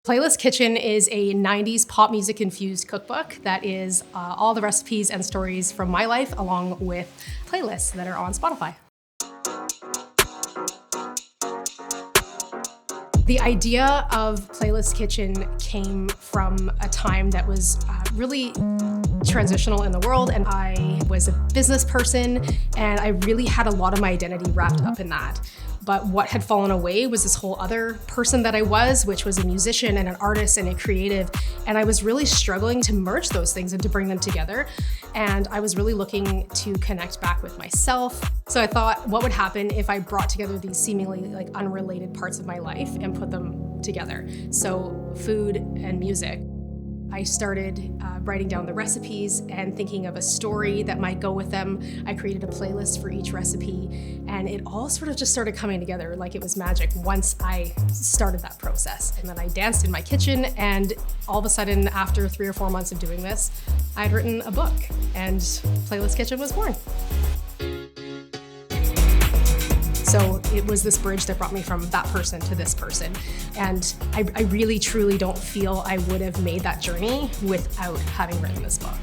Playlist Kitchen is a 90s pop music infused cookbook that is all the recipes and stories from my life along with playlists that are on Spotify. The idea of Playlist Kitchen came from a time that was really transitional in the world, and I was a business person and I really had a lot of my identity wrapped up in that. But what had fallen away was this whole other person that I was, which was a musician and an artist and a creative. And I was really struggling to merge those things and to bring them together. And I was really looking to connect back with myself. So I thought, what would happen if I brought together these seemingly unrelated parts of my life and put them together? So food and music. I started writing down the recipes and thinking of a story that might go with them. I created a playlist for each recipe, and it all sort of just started coming together like it was magic once I started that process. And then I danced in my kitchen, and all of a sudden, after 3 or 4 months of doing this, I'd written a book, and Playlist Kitchen was born. So it was this bridge that brought me from that person to this person. And I really, truly don't feel I would have made that journey without having written this book.